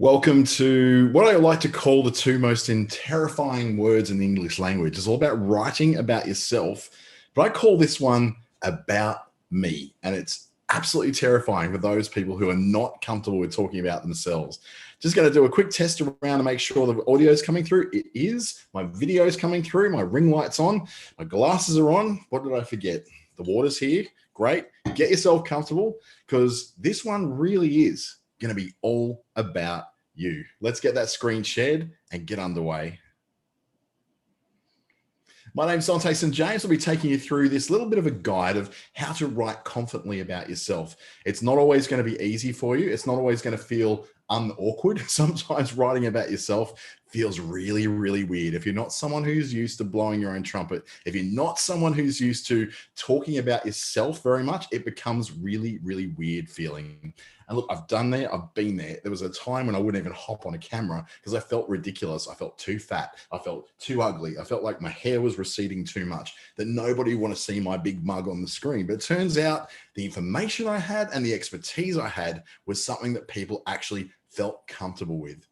Welcome to what I like to call the two most terrifying words in the English language. It's all about writing about yourself, but I call this one about me. And it's absolutely terrifying for those people who are not comfortable with talking about themselves. Just going to do a quick test around to make sure the audio is coming through. It is. My video is coming through. My ring light's on. My glasses are on. What did I forget? The water's here. Great. Get yourself comfortable because this one really is going to be all about you. Let's get that screen shared and get underway. My name's Dante St. James. I'll be taking you through this little bit of a guide of how to write confidently about yourself. It's not always going to be easy for you. It's not always going to feel awkward. Sometimes writing about yourself feels really, really weird. If you're not someone who's used to blowing your own trumpet, if you're not someone who's used to talking about yourself very much, it becomes really, really weird feeling. And look, I've done there, I've been there. There was a time when I wouldn't even hop on a camera because I felt ridiculous. I felt too fat. I felt too ugly. I felt like my hair was receding too much, that nobody would want to see my big mug on the screen. But it turns out the information I had and the expertise I had was something that people actually felt comfortable with.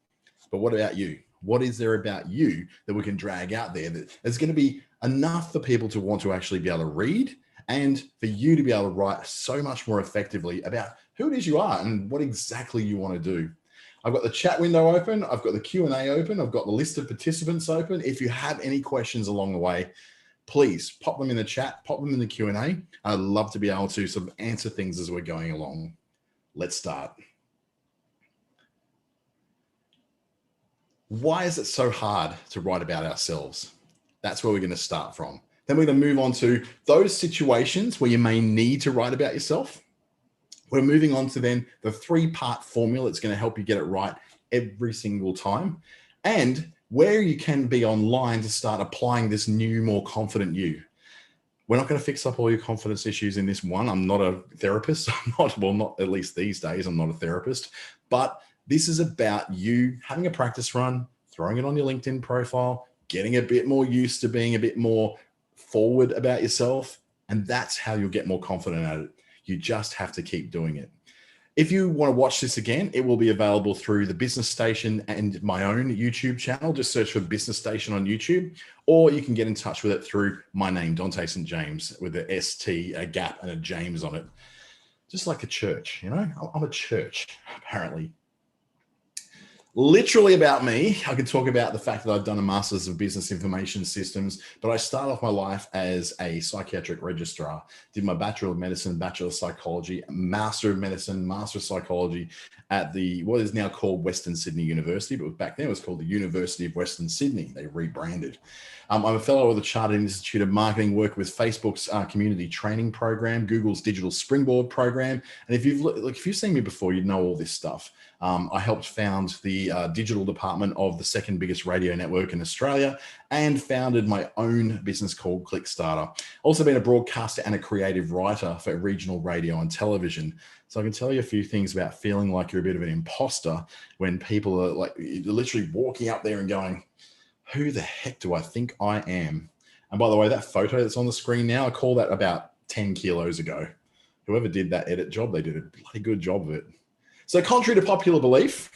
But what about you? What is there about you that we can drag out there that is going to be enough for people to want to actually be able to read and for you to be able to write so much more effectively about who it is you are and what exactly you want to do? I've got the chat window open. I've got the Q&A open. I've got the list of participants open. If you have any questions along the way, please pop them in the chat, pop them in the Q&A. I'd love to be able to sort of answer things as we're going along. Let's start. Why is it so hard to write about ourselves? That's where we're going to start from. Then we're going to move on to those situations where you may need to write about yourself. We're moving on to then the three-part formula that's going to help you get it right every single time. And where you can be online to start applying this new, more confident you. We're not going to fix up all your confidence issues in this one. I'm not a therapist. Not at least these days, I'm not a therapist. But this is about you having a practice run, throwing it on your LinkedIn profile, getting a bit more used to being a bit more forward about yourself. And that's how you'll get more confident at it. You just have to keep doing it. If you want to watch this again, it will be available through the Business Station and my own YouTube channel. Just search for Business Station on YouTube, or you can get in touch with it through my name, Dante St. James, with a ST, a gap, and a James on it. Just like a church, you know? I'm a church, apparently. Literally about me, I could talk about the fact that I've done a Master's of Business Information Systems, but I started off my life as a psychiatric registrar, did my Bachelor of Medicine, Bachelor of Psychology, Master of Medicine, Master of Psychology at the, what is now called Western Sydney University, but back then it was called the University of Western Sydney. They rebranded. I'm a fellow of the Chartered Institute of Marketing, work with Facebook's community training program, Google's Digital Springboard program. And if you've seen me before, you know all this stuff. I helped found the digital department of the second biggest radio network in Australia and founded my own business called Clickstarter. Also been a broadcaster and a creative writer for regional radio and television. So I can tell you a few things about feeling like you're a bit of an imposter when people are like literally walking up there and going, who the heck do I think I am? And by the way, that photo that's on the screen now, I call that about 10 kilos ago. Whoever did that edit job, they did a bloody good job of it. So contrary to popular belief,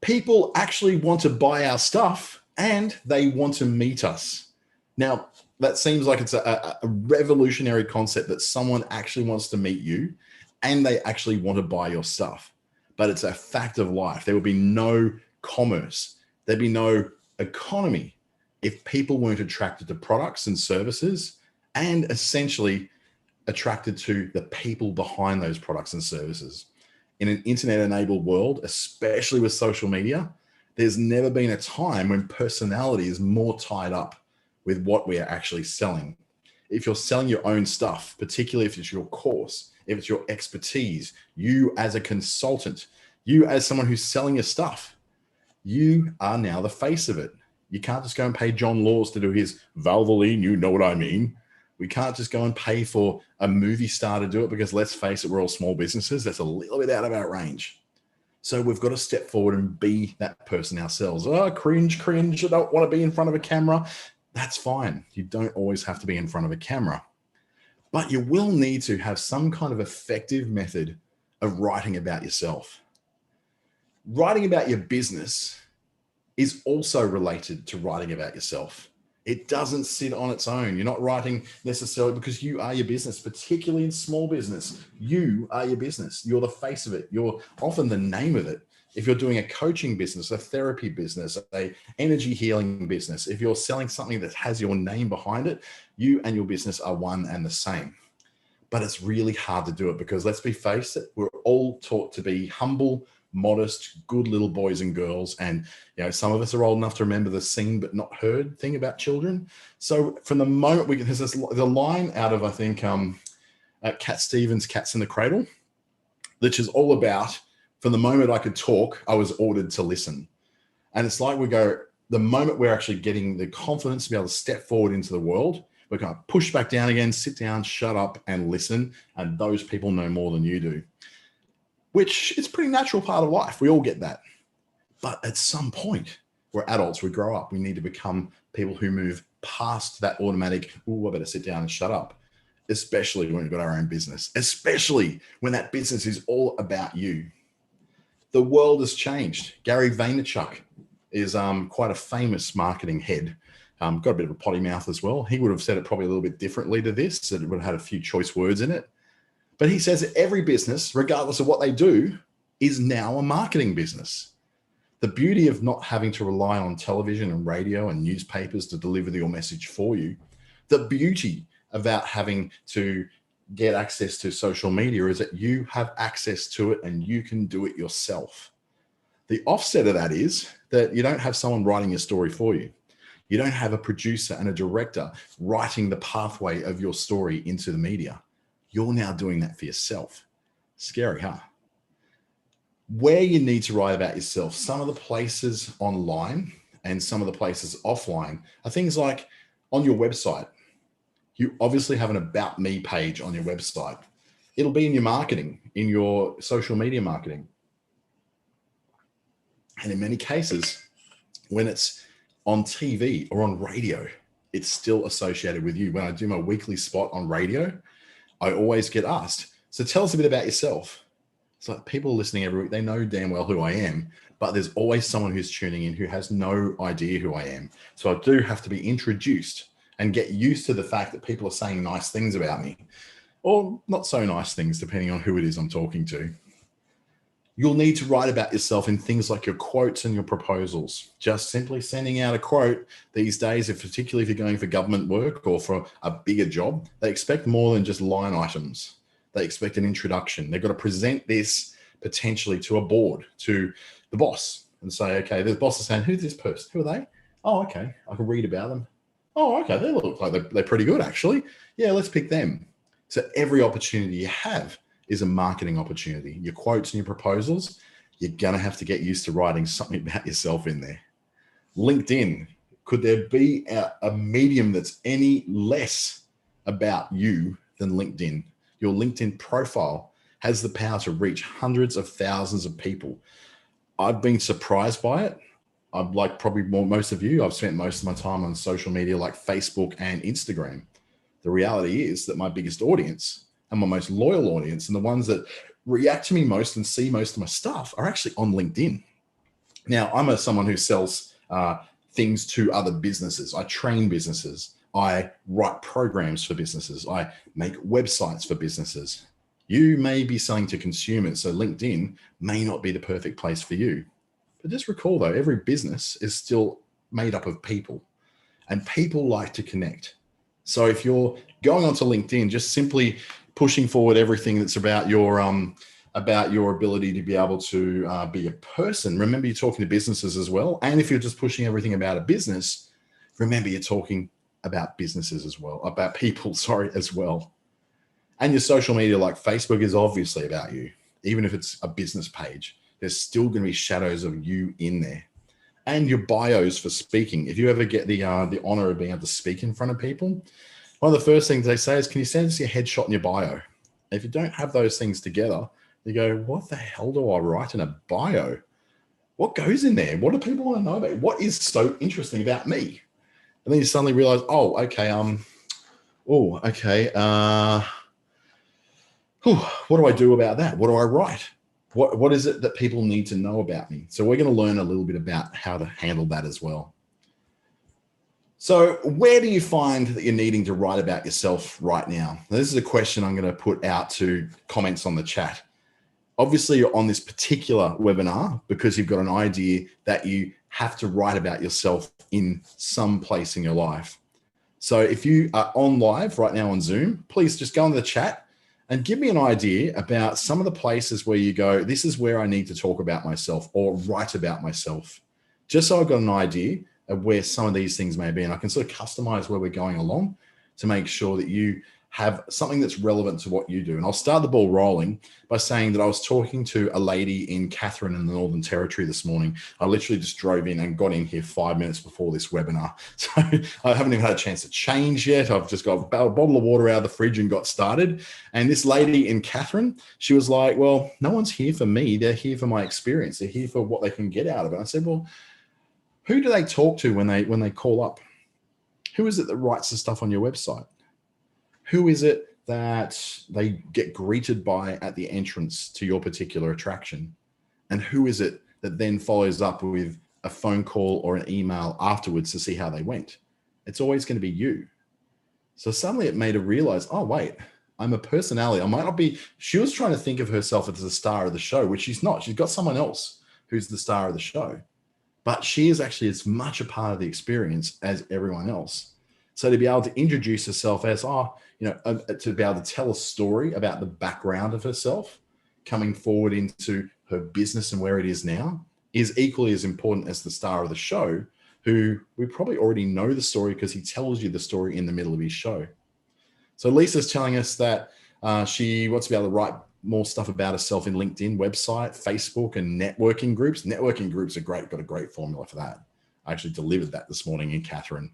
people actually want to buy our stuff and they want to meet us. Now, that seems like it's a revolutionary concept that someone actually wants to meet you and they actually want to buy your stuff. But it's a fact of life. There would be no commerce. There'd be no economy if people weren't attracted to products and services and essentially attracted to the people behind those products and services. In an internet-enabled world, especially with social media, there's never been a time when personality is more tied up with what we are actually selling. If you're selling your own stuff, particularly if it's your course, if it's your expertise, you as a consultant, you as someone who's selling your stuff, you are now the face of it. You can't just go and pay John Laws to do his Valvoline, you know what I mean. We can't just go and pay for a movie star to do it because let's face it, we're all small businesses. That's a little bit out of our range. So we've got to step forward and be that person ourselves. Oh, cringe. I don't want to be in front of a camera. That's fine. You don't always have to be in front of a camera. But you will need to have some kind of effective method of writing about yourself. Writing about your business is also related to writing about yourself. It doesn't sit on its own. You're not writing necessarily because you are your business, particularly in small business. You are your business. You're the face of it. You're often the name of it. If you're doing a coaching business, a therapy business, a energy healing business, if you're selling something that has your name behind it, you and your business are one and the same. But it's really hard to do it because, let's be face it, we're all taught to be humble, modest, good little boys and girls. And, some of us are old enough to remember the seen but not heard thing about children. So from the moment there's the line out of, I think, Cat Stevens' Cats in the Cradle, which is all about, from the moment I could talk, I was ordered to listen. And it's like the moment we're actually getting the confidence to be able to step forward into the world, we're going to push back down again, sit down, shut up and listen. And those people know more than you do, which is a pretty natural part of life. We all get that. But at some point, we're adults, we grow up, we need to become people who move past that automatic, oh, I better sit down and shut up, especially when we've got our own business, especially when that business is all about you. The world has changed. Gary Vaynerchuk is quite a famous marketing head. Got a bit of a potty mouth as well. He would have said it probably a little bit differently to this, so it would have had a few choice words in it. But he says that every business, regardless of what they do, is now a marketing business. The beauty of not having to rely on television and radio and newspapers to deliver your message for you, the beauty about having to get access to social media is that you have access to it and you can do it yourself. The offset of that is that you don't have someone writing your story for you. You don't have a producer and a director writing the pathway of your story into the media. You're now doing that for yourself. Scary, huh? Where you need to write about yourself, some of the places online and some of the places offline are things like on your website. You obviously have an About Me page on your website. It'll be in your marketing, in your social media marketing. And in many cases, when it's on TV or on radio, it's still associated with you. When I do my weekly spot on radio, I always get asked, so tell us a bit about yourself. It's like people listening every week, they know damn well who I am, but there's always someone who's tuning in who has no idea who I am. So I do have to be introduced and get used to the fact that people are saying nice things about me, or not so nice things, depending on who it is I'm talking to. You'll need to write about yourself in things like your quotes and your proposals. Just simply sending out a quote these days, particularly if you're going for government work or for a bigger job, they expect more than just line items. They expect an introduction. They've got to present this potentially to a board, to the boss, and say, okay, the boss is saying, who's this person? Who are they? Oh, okay, I can read about them. Oh, okay, they look like they're pretty good, actually. Yeah, let's pick them. So every opportunity you have is a marketing opportunity. Your quotes and your proposals, you're going to have to get used to writing something about yourself in there. LinkedIn, could there be a medium that's any less about you than LinkedIn? Your LinkedIn profile has the power to reach hundreds of thousands of people. I've been surprised by it. I'm like probably most of you, I've spent most of my time on social media like Facebook and Instagram. The reality is that my biggest audience and my most loyal audience and the ones that react to me most and see most of my stuff are actually on LinkedIn. Now, I'm someone who sells things to other businesses. I train businesses. I write programs for businesses. I make websites for businesses. You may be selling to consumers, so LinkedIn may not be the perfect place for you. But just recall, though, every business is still made up of people, and people like to connect. So if you're going onto LinkedIn, just simply pushing forward everything that's about your ability to be able to be a person. Remember, you're talking to businesses as well. And if you're just pushing everything about a business, remember you're talking about businesses as well, about people, as well. And your social media like Facebook is obviously about you. Even if it's a business page, there's still going to be shadows of you in there. And your bios for speaking. If you ever get the honor of being able to speak in front of people, one of the first things they say is, can you send us your headshot and your bio? If you don't have those things together, you go, what the hell do I write in a bio? What goes in there? What do people want to know about? What is so interesting about me? And then you suddenly realize, oh, okay, what do I do about that? What do I write? What is it that people need to know about me? So we're going to learn a little bit about how to handle that as well. So where do you find that you're needing to write about yourself right now? This is a question I'm going to put out to comments on the chat. Obviously, you're on this particular webinar because you've got an idea that you have to write about yourself in some place in your life. So if you are on live right now on Zoom, please just go into the chat and give me an idea about some of the places where you go, this is where I need to talk about myself or write about myself, just so I've got an idea of where some of these things may be. And I can sort of customize where we're going along to make sure that you have something that's relevant to what you do. And I'll start the ball rolling by saying that I was talking to a lady in Catherine in the Northern Territory this morning. I literally just drove in and got in here 5 minutes before this webinar. So I haven't even had a chance to change yet. I've just got a bottle of water out of the fridge and got started. And this lady in Catherine, she was like, well, no one's here for me. They're here for my experience. They're here for what they can get out of it. I said, well, who do they talk to when they call up? Who is it that writes the stuff on your website? Who is it that they get greeted by at the entrance to your particular attraction? And who is it that then follows up with a phone call or an email afterwards to see how they went? It's always going to be you. So suddenly it made her realize, oh, wait, I'm a personality. I might not be. She was trying to think of herself as the star of the show, which she's not. She's got someone else who's the star of the show. But she is actually as much a part of the experience as everyone else. So to be able to introduce herself as, to be able to tell a story about the background of herself, coming forward into her business and where it is now, is equally as important as the star of the show, who we probably already know the story because he tells you the story in the middle of his show. So Lisa's telling us that she wants to be able to write more stuff about herself in LinkedIn, website, Facebook, and networking groups. Networking groups are great, got a great formula for that. I actually delivered that this morning in Catherine.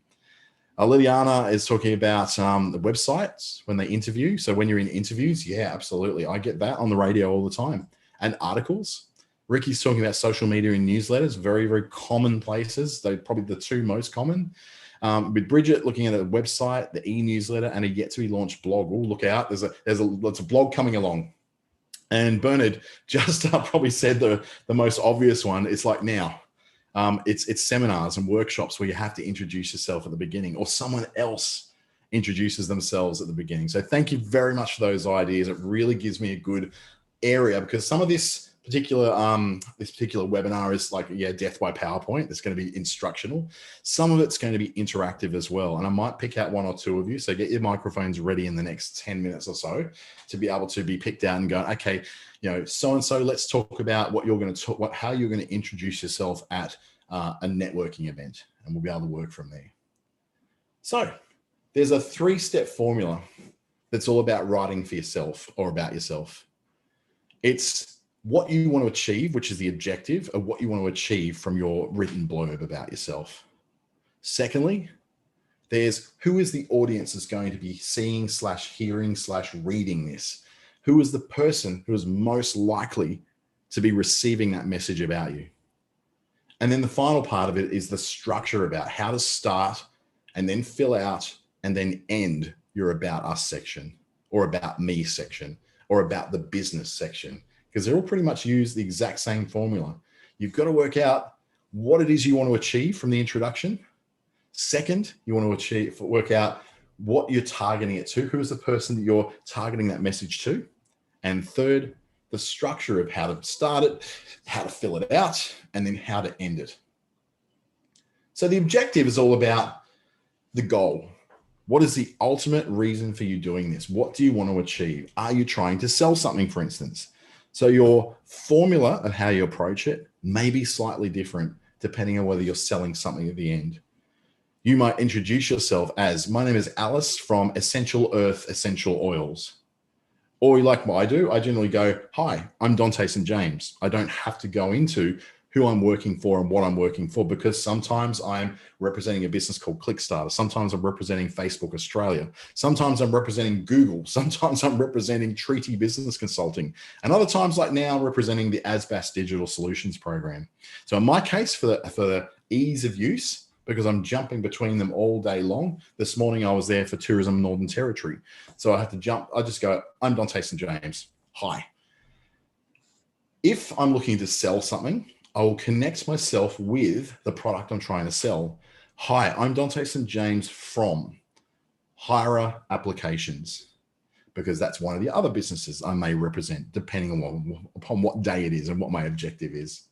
Liliana is talking about the websites when they interview. So when you're in interviews, yeah, absolutely. I get that on the radio all the time. And articles. Ricky's talking about social media and newsletters, very, very common places. They're probably the two most common. With Bridget looking at a website, the e-newsletter, and a yet to be launched blog. Oh, look out. There's a blog coming along. And Bernard just probably said the most obvious one. It's like now. It's seminars and workshops where you have to introduce yourself at the beginning, or someone else introduces themselves at the beginning. So thank you very much for those ideas. It really gives me a good area, because some of this particular webinar is like, death by PowerPoint. It's going to be instructional. Some of it's going to be interactive as well. And I might pick out one or two of you. So get your microphones ready in the next 10 minutes or so to be able to be picked out and go, okay, so-and-so, let's talk about what you're going to talk, how you're going to introduce yourself at a networking event, and we'll be able to work from there. So there's a 3-step formula that's all about writing for yourself or about yourself. It's what you want to achieve, which is the objective of what you want to achieve from your written blurb about yourself. Secondly, there's who is the audience that's going to be seeing / hearing / reading this. Who is the person who is most likely to be receiving that message about you? And then the final part of it is the structure about how to start and then fill out and then end your about us section, or about me section, or about the business section, because they're all pretty much use the exact same formula. You've got to work out what it is you want to achieve from the introduction. Second, you want to work out what you're targeting it to. Who is the person that you're targeting that message to? And third, the structure of how to start it, how to fill it out, and then how to end it. So the objective is all about the goal. What is the ultimate reason for you doing this? What do you want to achieve? Are you trying to sell something, for instance? So your formula of how you approach it may be slightly different depending on whether you're selling something at the end. You might introduce yourself as, my name is Alice from Essential Earth Essential Oils. Or like what I do, I generally go, hi, I'm Dante St. James. I don't have to go into who I'm working for and what I'm working for, because sometimes I'm representing a business called Clickstarter. Sometimes I'm representing Facebook Australia. Sometimes I'm representing Google. Sometimes I'm representing Treaty Business Consulting. And other times, like now, representing the ASBAS Digital Solutions Program. So in my case, for the ease of use, because I'm jumping between them all day long. This morning I was there for Tourism Northern Territory. So I have to jump. I just go, I'm Dante St. James. Hi. If I'm looking to sell something, I will connect myself with the product I'm trying to sell. Hi, I'm Dante St. James from Hira Applications, because that's one of the other businesses I may represent, depending upon what day it is and what my objective is.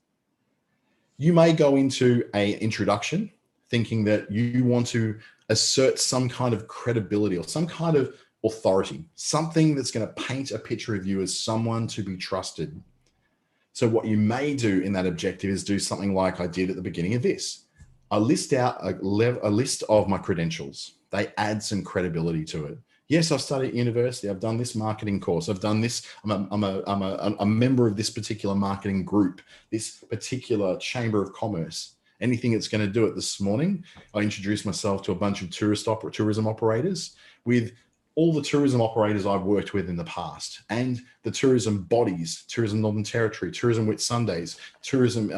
You may go into an introduction thinking that you want to assert some kind of credibility or some kind of authority, something that's going to paint a picture of you as someone to be trusted. So what you may do in that objective is do something like I did at the beginning of this. I list out a list of my credentials. They add some credibility to it. Yes, I've studied at university. I've done this marketing course. I've done this. I'm a member of this particular marketing group, this particular chamber of commerce. Anything that's going to do it. This morning, I introduced myself to a bunch of tourism operators, with all the tourism operators I've worked with in the past, and the tourism bodies, Tourism Northern Territory, Tourism Whitsundays, Tourism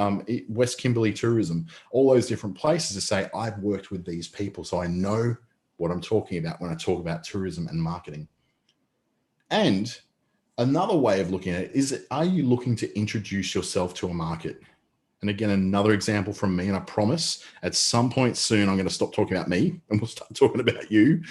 West Kimberley Tourism, all those different places, to say I've worked with these people, so I know what I'm talking about when I talk about tourism and marketing. And another way of looking at it is, are you looking to introduce yourself to a market? And again, another example from me, and I promise at some point soon, I'm going to stop talking about me and we'll start talking about you.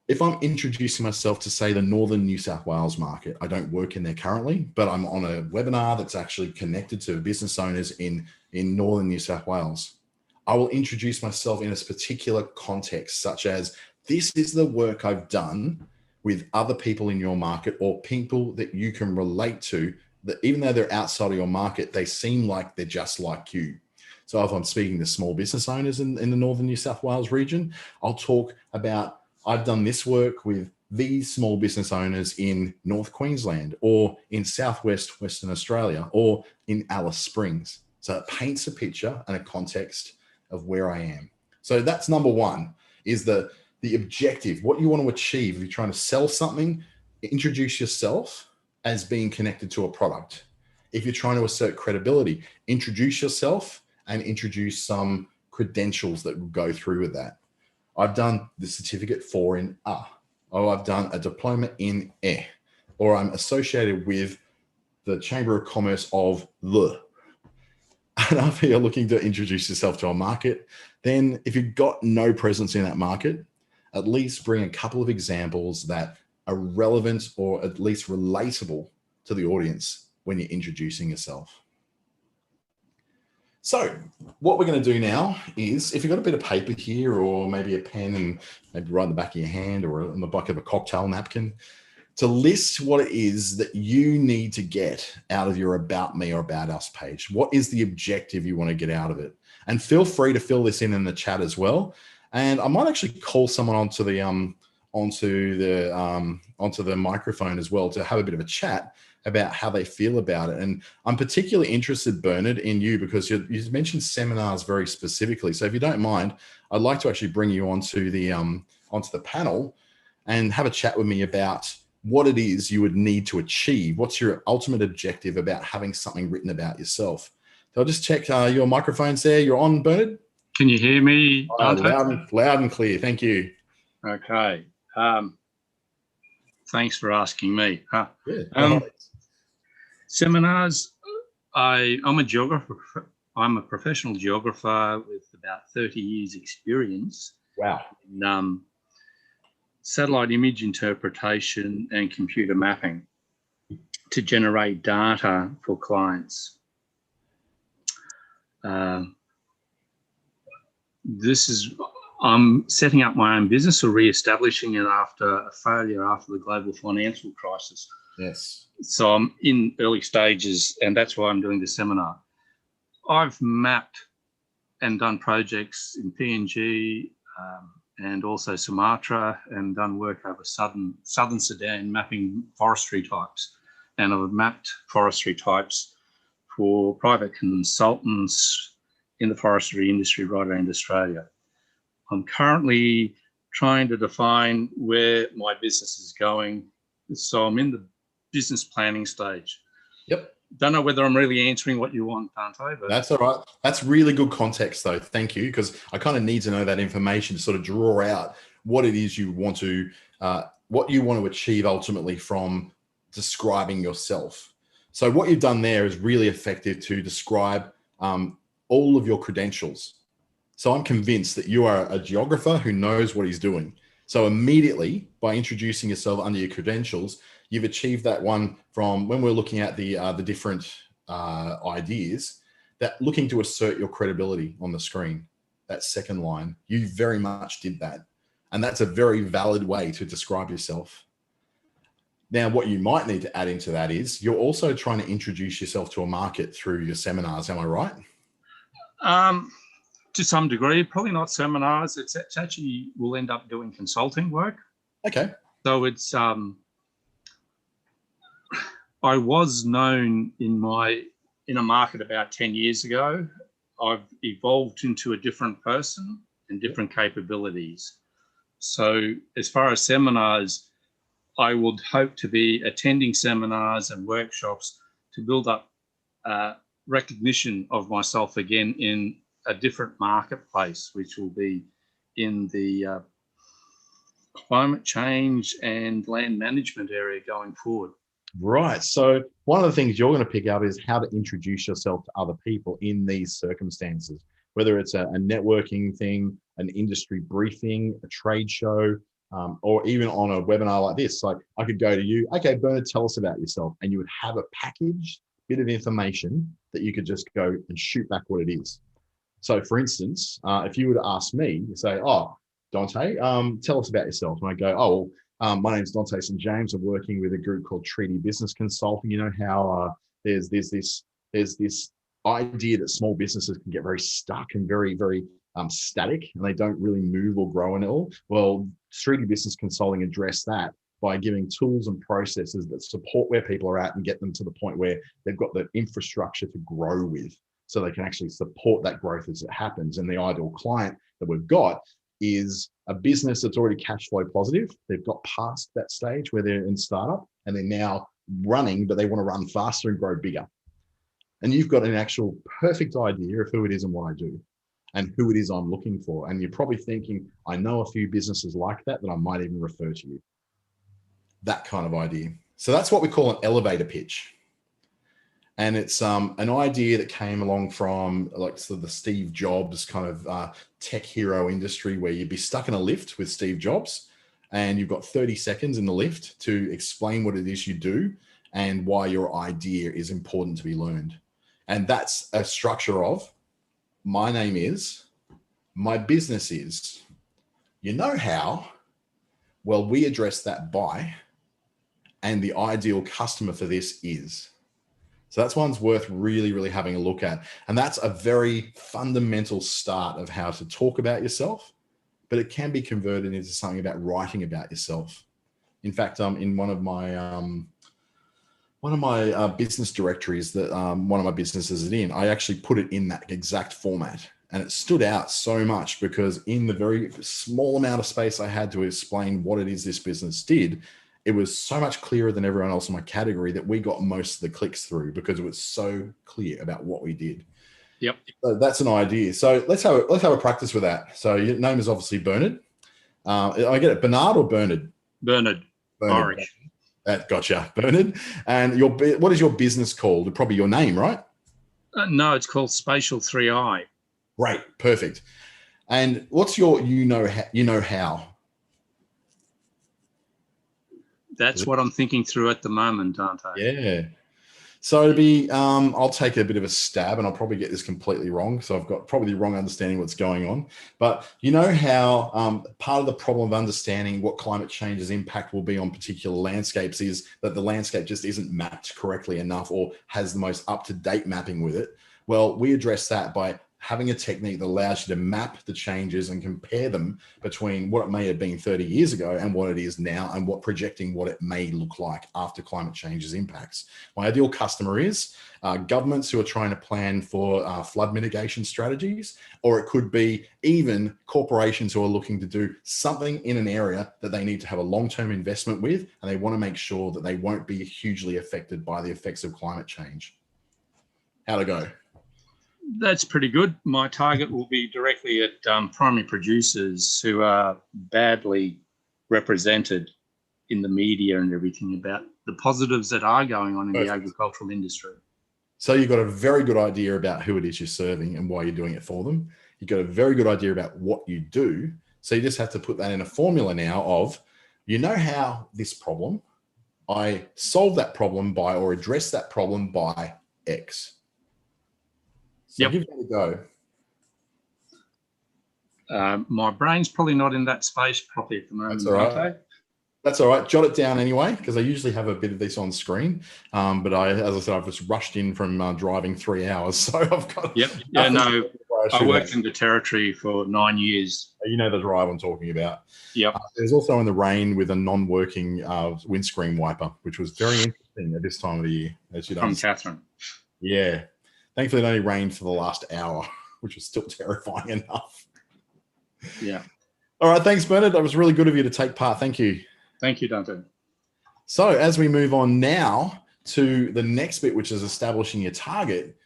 If I'm introducing myself to, say, the Northern New South Wales market, I don't work in there currently, but I'm on a webinar that's actually connected to business owners in Northern New South Wales. I will introduce myself in a particular context, such as, this is the work I've done with other people in your market, or people that you can relate to, that even though they're outside of your market, they seem like they're just like you. So if I'm speaking to small business owners in the Northern New South Wales region, I'll talk about, I've done this work with these small business owners in North Queensland, or in Southwest Western Australia, or in Alice Springs. So it paints a picture and a context of where I am. So that's number one, is the objective, what you want to achieve. If you're trying to sell something, introduce yourself as being connected to a product. If you're trying to assert credibility, introduce yourself and introduce some credentials that will go through with that. I've done the certificate 4 in A, or I've done a diploma in E, or I'm associated with the Chamber of Commerce of the. And after you're looking to introduce yourself to a market, then if you've got no presence in that market, at least bring a couple of examples that are relevant or at least relatable to the audience when you're introducing yourself. So what we're going to do now is, if you've got a bit of paper here, or maybe a pen, and maybe right in the back of your hand, or on the back of a cocktail napkin, to list what it is that you need to get out of your About Me or About Us page. What is the objective you want to get out of it? And feel free to fill this in the chat as well. And I might actually call someone onto the microphone as well, to have a bit of a chat about how they feel about it. And I'm particularly interested, Bernard, in you, because you mentioned seminars very specifically. So if you don't mind, I'd like to actually bring you onto the panel and have a chat with me about what it is you would need to achieve. What's your ultimate objective about having something written about yourself? So I'll just check your microphones there. You're on, Bernard? Can you hear me, Dante? Loud and clear. Thank you. Okay. Thanks for asking me. Yeah, seminars, I'm a geographer. I'm a professional geographer with about 30 years experience. Wow. In satellite image interpretation and computer mapping to generate data for clients. I'm setting up my own business, or re-establishing it after a failure after the global financial crisis. Yes. So I'm in early stages, and that's why I'm doing the seminar. I've mapped and done projects in PNG and also Sumatra, and done work over southern Sudan, mapping forestry types. And I've mapped forestry types for private consultants in the forestry industry right around Australia. I'm currently trying to define where my business is going. So I'm in the business planning stage. Yep. Don't know whether I'm really answering what you want, Dante. But that's all right. That's really good context, though. Thank you, because I kind of need to know that information to sort of draw out what it is you want to, what you want to achieve ultimately from describing yourself. So what you've done there is really effective to describe all of your credentials. So I'm convinced that you are a geographer who knows what he's doing. So immediately by introducing yourself under your credentials, you've achieved that one from when we're looking at the different ideas, that looking to assert your credibility on the screen, that second line, you very much did that. And that's a very valid way to describe yourself. Now, what you might need to add into that is you're also trying to introduce yourself to a market through your seminars. Am I right? To some degree, probably not seminars. It's actually, we'll end up doing consulting work. Okay. So it's, I was known in a market about 10 years ago. I've evolved into a different person and different capabilities. So as far as seminars, I would hope to be attending seminars and workshops to build up recognition of myself again in a different marketplace, which will be in the climate change and land management area going forward. Right. So one of the things you're going to pick up is how to introduce yourself to other people in these circumstances, whether it's a networking thing, an industry briefing, a trade show, or even on a webinar like this. Like I could go to you, okay, Bernard, tell us about yourself. And you would have a packaged bit of information that you could just go and shoot back what it is. So for instance, if you were to ask me, you say, oh, Dante, tell us about yourself. And I go, oh, well, my name's Dante St. James. I'm working with a group called Treaty Business Consulting. You know how there's this idea that small businesses can get very stuck and very, very static, and they don't really move or grow in it all. Well, Treaty Business Consulting address that by giving tools and processes that support where people are at and get them to the point where they've got the infrastructure to grow with, so they can actually support that growth as it happens. And the ideal client that we've got is a business that's already cash flow positive. They've got past that stage where they're in startup and they're now running, but they want to run faster and grow bigger. And you've got an actual perfect idea of who it is and what I do and who it is I'm looking for. And you're probably thinking, I know a few businesses like that I might even refer to you. That kind of idea. So that's what we call an elevator pitch. And it's an idea that came along from like sort of the Steve Jobs kind of tech hero industry, where you'd be stuck in a lift with Steve Jobs and you've got 30 seconds in the lift to explain what it is you do and why your idea is important to be learned. And that's a structure of my name is, my business is, you know how, well, we address that by, and the ideal customer for this is. So that's one's worth really, really having a look at. And that's a very fundamental start of how to talk about yourself, but it can be converted into something about writing about yourself. In fact, in one of my business directories that one of my businesses is in, I actually put it in that exact format. And it stood out so much because in the very small amount of space I had to explain what it is this business did, it was so much clearer than everyone else in my category that we got most of the clicks through because it was so clear about what we did. Yep. So that's an idea. So let's have a practice with that. So your name is obviously Bernard. I get it, Bernard or Bernard? Bernard. Irish. Gotcha, Bernard. And what is your business called? Probably your name, right? No, it's called Spatial 3i. Great, perfect. And what's your you know how? That's what I'm thinking through at the moment, Dante. Yeah. So to be, I'll take a bit of a stab and I'll probably get this completely wrong. So I've got probably the wrong understanding of what's going on. But you know how part of the problem of understanding what climate change's impact will be on particular landscapes is that the landscape just isn't mapped correctly enough or has the most up-to-date mapping with it. Well, we address that by having a technique that allows you to map the changes and compare them between what it may have been 30 years ago and what it is now, and projecting what it may look like after climate change's impacts. My ideal customer is governments who are trying to plan for flood mitigation strategies, or it could be even corporations who are looking to do something in an area that they need to have a long-term investment with, and they want to make sure that they won't be hugely affected by the effects of climate change. How'd it go? That's pretty good. My target will be directly at primary producers who are badly represented in the media and everything about the positives that are going on in Perfect. the agricultural industry. So you've got a very good idea about who it is you're serving and why you're doing it for them. You've got a very good idea about what you do. So you just have to put that in a formula now of, you know how this problem, I solve that problem by, or address that problem by X. So give that a go. My brain's probably not in that space properly at the moment. That's all right. Dante. That's all right. Jot it down anyway, because I usually have a bit of this on screen. But as I said, I've just rushed in from driving 3 hours. So I've got... Yep. Yeah, no, I worked in the territory for 9 years. You know the drive I'm talking about. Yep. There's also in the rain with a non-working windscreen wiper, which was very interesting at this time of the year. As you know. From Catherine. Yeah. Thankfully, it only rained for the last hour, which was still terrifying enough. Yeah. All right. Thanks, Bernard. That was really good of you to take part. Thank you. Thank you, Dante. So as we move on now to the next bit, which is establishing your target,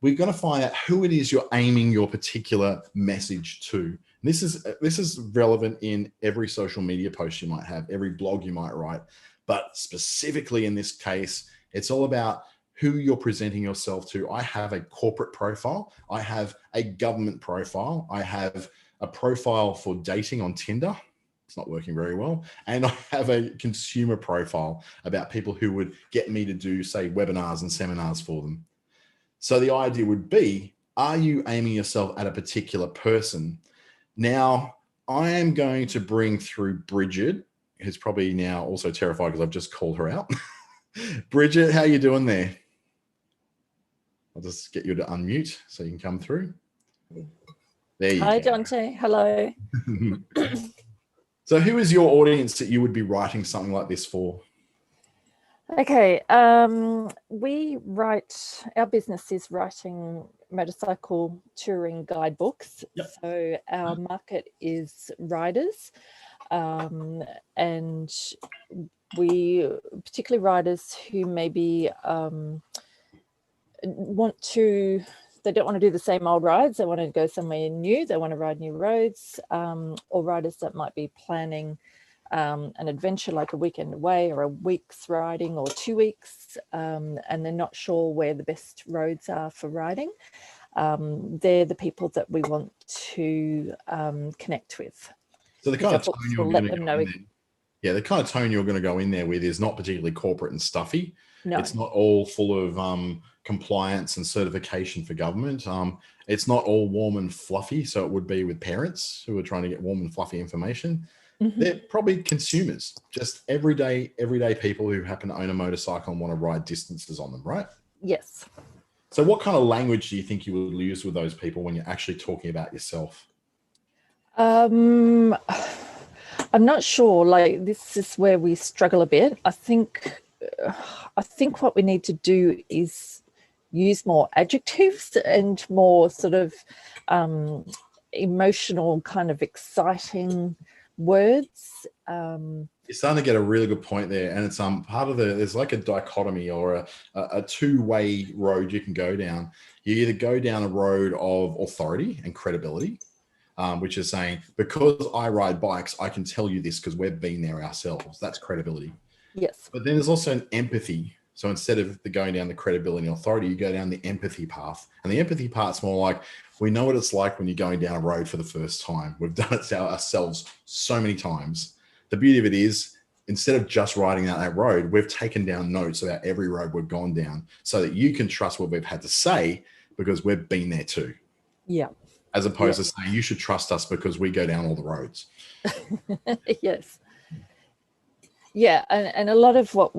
we're going to find out who it is you're aiming your particular message to. This is relevant in every social media post you might have, every blog you might write, but specifically in this case, it's all about who you're presenting yourself to. I have a corporate profile. I have a government profile. I have a profile for dating on Tinder. It's not working very well. And I have a consumer profile about people who would get me to do, say, webinars and seminars for them. So the idea would be, are you aiming yourself at a particular person? Now, I am going to bring through Bridget, who's probably now also terrified because I've just called her out. Bridget, how you doing there? I'll just get you to unmute so you can come through. There you go. Hi, Dante. Hello. So who is your audience that you would be writing something like this for? Okay. We write, our business is writing motorcycle touring guidebooks. Yep. So our market is riders, and we, particularly riders who maybe they don't want to do the same old rides. They want to go somewhere new. They want to ride new roads, or riders that might be planning an adventure like a weekend away or a week's riding or 2 weeks, and they're not sure where the best roads are for riding. They're the people that we want to connect with. So the kind of tone you're going to go in there, yeah, the kind of tone you're going to go in there with is not particularly corporate and stuffy. No. It's not all full of compliance and certification for government. It's not all warm and fluffy. So it would be with parents who are trying to get warm and fluffy information. Mm-hmm. They're probably consumers, just everyday people who happen to own a motorcycle and want to ride distances on them, right? Yes. So what kind of language do you think you would use with those people when you're actually talking about yourself? I'm not sure. Like, this is where we struggle a bit. I think what we need to do is use more adjectives and more sort of emotional, kind of exciting words. You're starting to get a really good point there, and it's part of there's like a dichotomy or a two-way road you can go down. You either go down a road of authority and credibility, which is saying, because I ride bikes, I can tell you this because we've been there ourselves. That's credibility. Yes. But then there's also an empathy. So instead of going down the credibility and authority, you go down the empathy path. And the empathy part's more like, we know what it's like when you're going down a road for the first time. We've done it ourselves so many times. The beauty of it is, instead of just riding down that road, we've taken down notes about every road we've gone down so that you can trust what we've had to say because we've been there too. Yeah. As opposed to saying, you should trust us because we go down all the roads. Yes. Yeah, and a lot of what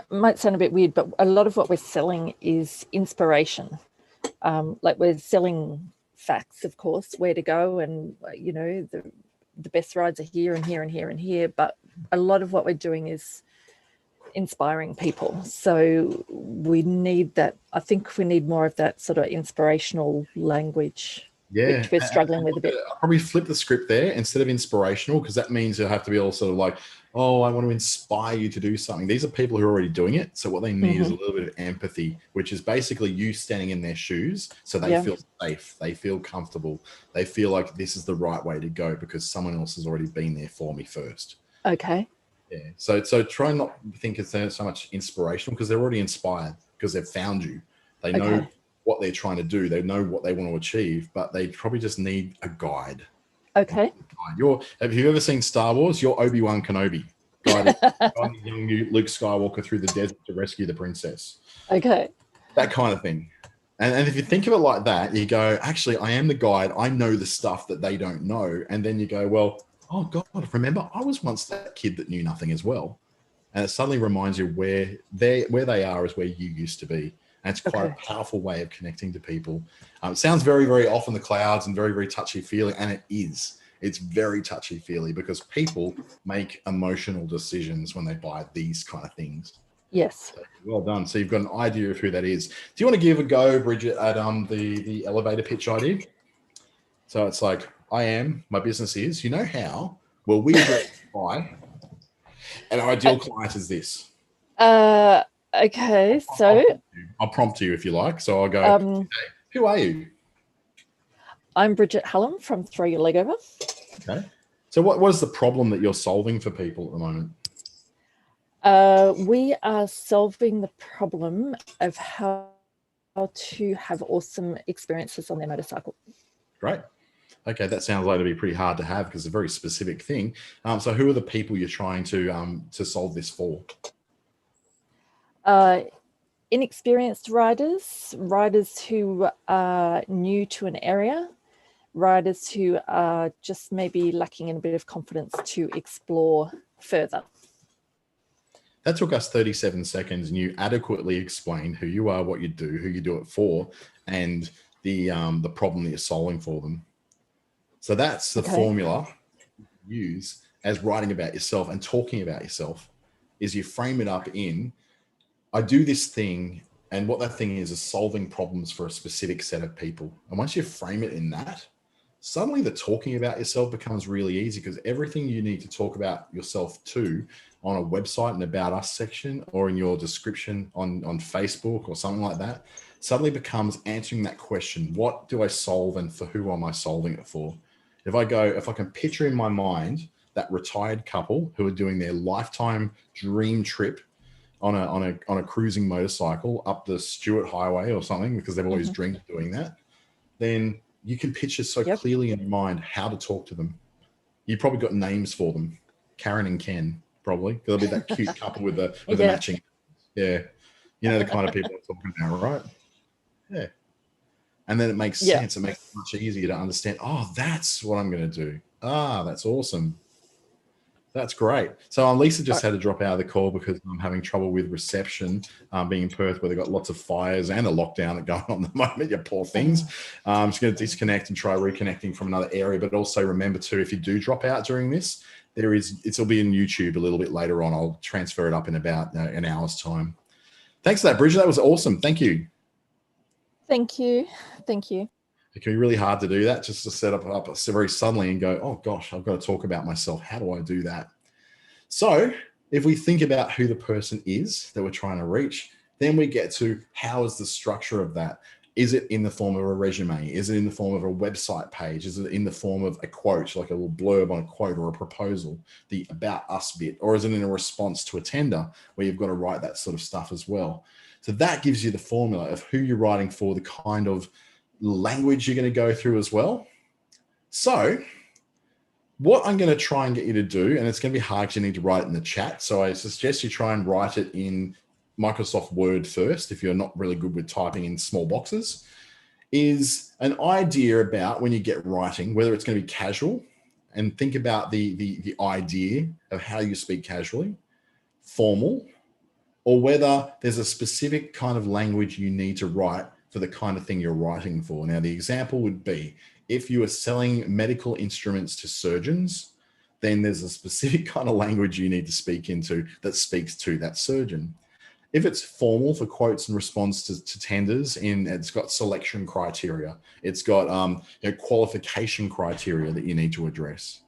might sound a bit weird, but a lot of what we're selling is inspiration. Like, we're selling facts, of course, where to go, and the best rides are here and here and here and here. But a lot of what we're doing is inspiring people. So we need that. I think we need more of that sort of inspirational language. Yeah, which we're struggling with a bit. I'll probably flip the script there instead of inspirational, because that means you'll have to be all sort of like, oh, I want to inspire you to do something. These are people who are already doing it. So what they need is a little bit of empathy, which is basically you standing in their shoes so they feel safe, they feel comfortable, they feel like this is the right way to go because someone else has already been there for me first. Okay. Yeah. So try not to think it's so much inspirational, because they're already inspired because they've found you. They know Okay. what they're trying to do. They know what they want to achieve, but they probably just need a guide. Okay. Have you ever seen Star Wars? You're Obi-Wan Kenobi, guiding young Luke Skywalker through the desert to rescue the princess. Okay. That kind of thing. And if you think of it like that, you go, actually, I am the guide. I know the stuff that they don't know. And then you go, well, oh God, remember, I was once that kid that knew nothing as well. And it suddenly reminds you where they are is where you used to be. And it's quite a powerful way of connecting to people. It sounds very, very off in the clouds and very, very touchy-feely, and it is. It's very touchy-feely because people make emotional decisions when they buy these kind of things. Yes. So, well done. So you've got an idea of who that is. Do you want to give a go, Bridget, at the elevator pitch I did? So it's like, I am, my business is, you know how? Well, we address why, and our ideal client is this. Okay, so I'll prompt you if you like. So I'll go, okay, who are you? I'm Bridget Hallam from Throw Your Leg Over. Okay. So what is the problem that you're solving for people at the moment? We are solving the problem of how to have awesome experiences on their motorcycle. Great. Okay, that sounds like it'd be pretty hard to have because it's a very specific thing. So who are the people you're trying to solve this for? Inexperienced riders who are new to an area, riders who are just maybe lacking in a bit of confidence to explore further. That took us 37 seconds, and you adequately explained who you are, what you do, who you do it for, and the problem that you're solving for them. So that's the formula you use as writing about yourself and talking about yourself, is you frame it up in, I do this thing, and what that thing is solving problems for a specific set of people. And once you frame it in that, suddenly the talking about yourself becomes really easy, because everything you need to talk about yourself to on a website and About Us section, or in your description on Facebook or something like that, suddenly becomes answering that question, what do I solve and for who am I solving it for? If I can picture in my mind that retired couple who are doing their lifetime dream trip on a cruising motorcycle up the Stewart Highway or something, because they've always dreamed of doing that, then you can picture so clearly in your mind how to talk to them. You've probably got names for them, Karen and Ken, probably. There'll be that cute couple with the matching. Yeah. You know the kind of people I'm talking about, right? Yeah. And then it makes sense. It makes it much easier to understand, oh, that's what I'm going to do. Ah, that's awesome. That's great. So Lisa just had to drop out of the call because I'm having trouble with reception, being in Perth where they've got lots of fires and a lockdown going on at the moment. You poor things. I'm just going to disconnect and try reconnecting from another area. But also remember too, if you do drop out during this, it'll be in YouTube a little bit later on. I'll transfer it up in about an hour's time. Thanks for that, Bridget. That was awesome. Thank you. Thank you. Thank you. It can be really hard to do that, just to set up very suddenly and go, oh gosh, I've got to talk about myself. How do I do that? So if we think about who the person is that we're trying to reach, then we get to how is the structure of that? Is it in the form of a resume? Is it in the form of a website page? Is it in the form of a quote, like a little blurb on a quote or a proposal, the About Us bit? Or is it in a response to a tender where you've got to write that sort of stuff as well? So that gives you the formula of who you're writing for, the kind of language you're going to go through as well. So what I'm going to try and get you to do, and it's going to be hard because you need to write it in the chat. So I suggest you try and write it in Microsoft Word first, if you're not really good with typing in small boxes, is an idea about when you get writing, whether it's going to be casual, and think about the idea of how you speak casually, formal, or whether there's a specific kind of language you need to write for the kind of thing you're writing for. Now, the example would be if you are selling medical instruments to surgeons, then there's a specific kind of language you need to speak into that speaks to that surgeon. If it's formal for quotes and response to tenders, it's got selection criteria. It's got qualification criteria that you need to address.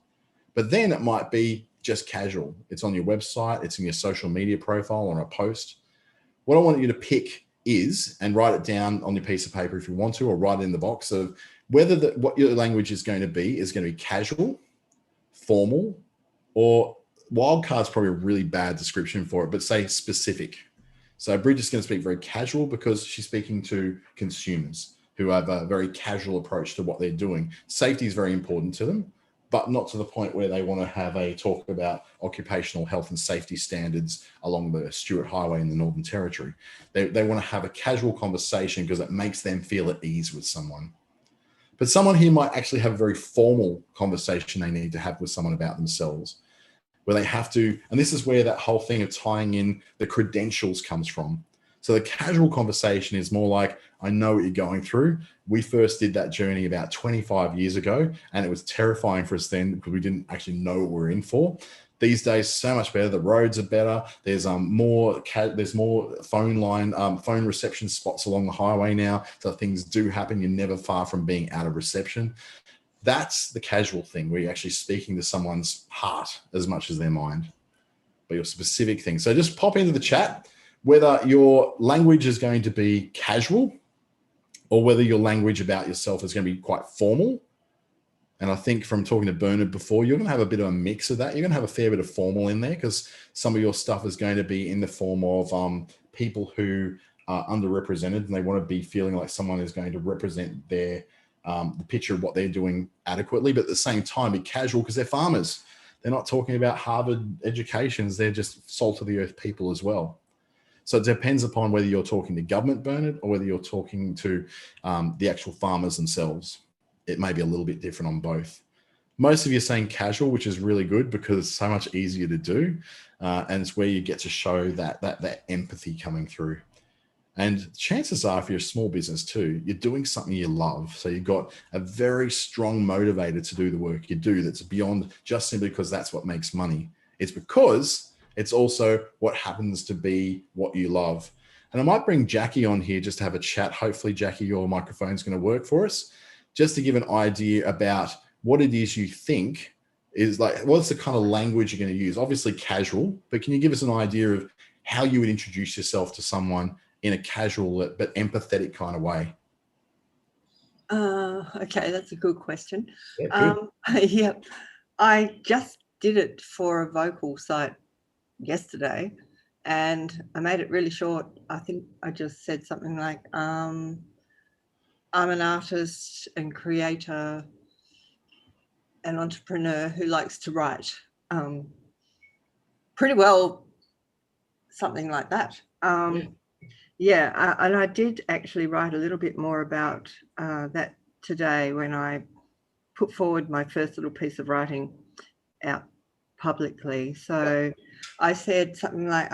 But then it might be just casual. It's on your website. It's in your social media profile on a post. What I want you to pick is, and write it down on your piece of paper if you want to, or write it in the box of whether what your language is going to be casual, formal, or wildcard's probably a really bad description for it, but say specific. So Bridget's is going to speak very casual because she's speaking to consumers who have a very casual approach to what they're doing. Safety is very important to them, but not to the point where they want to have a talk about occupational health and safety standards along the Stuart Highway in the Northern Territory. They want to have a casual conversation because it makes them feel at ease with someone. But someone here might actually have a very formal conversation they need to have with someone about themselves, where they have to, and this is where that whole thing of tying in the credentials comes from. So the casual conversation is more like, I know what you're going through. We first did that journey about 25 years ago, and it was terrifying for us then because we didn't actually know what we were in for. These days, so much better. The roads are better. There's more phone reception spots along the highway now. So things do happen. You're never far from being out of reception. That's the casual thing where you're actually speaking to someone's heart as much as their mind, but your specific thing. So just pop into the chat whether your language is going to be casual or whether your language about yourself is going to be quite formal. And I think from talking to Bernard before, you're going to have a bit of a mix of that. You're going to have a fair bit of formal in there because some of your stuff is going to be in the form of people who are underrepresented and they want to be feeling like someone is going to represent their the picture of what they're doing adequately, but at the same time be casual because they're farmers. They're not talking about Harvard educations. They're just salt of the earth people as well. So it depends upon whether you're talking to government, Bernard, or whether you're talking to the actual farmers themselves. It may be a little bit different on both. Most of you are saying casual, which is really good because it's so much easier to do. And it's where you get to show that empathy coming through. And chances are, if you're a small business too, you're doing something you love. So you've got a very strong motivator to do the work you do that's beyond just simply because that's what makes money. It's because it's also what happens to be what you love. And I might bring Jackie on here just to have a chat. Hopefully, Jackie, your microphone's going to work for us, just to give an idea about what it is you think is like, what's the kind of language you're going to use? Obviously casual, but can you give us an idea of how you would introduce yourself to someone in a casual but empathetic kind of way? Okay, that's a good question. Yeah, good. Yeah, I just did it for a vocal site yesterday and I made it really short. I think I just said something like, I'm an artist and creator and entrepreneur who likes to write. Pretty well, something like that. Yeah, and I did actually write a little bit more about that today when I put forward my first little piece of writing out publicly. So I said something like,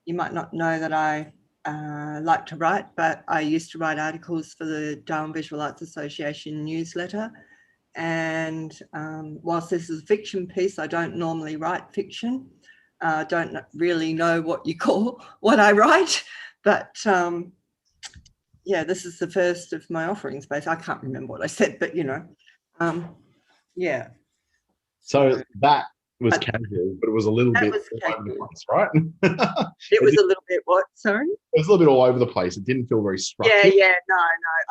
you might not know that I like to write, but I used to write articles for the Darwin Visual Arts Association newsletter. And whilst this is a fiction piece, I don't normally write fiction. Don't really know what you call what I write, but yeah, this is the first of my offerings. Basically, I can't remember what I said, but you know, yeah. So that was casual, but it was a little bit all over the place, right? It was a little bit what? Sorry? It was a little bit all over the place. It didn't feel very structured. Yeah, no.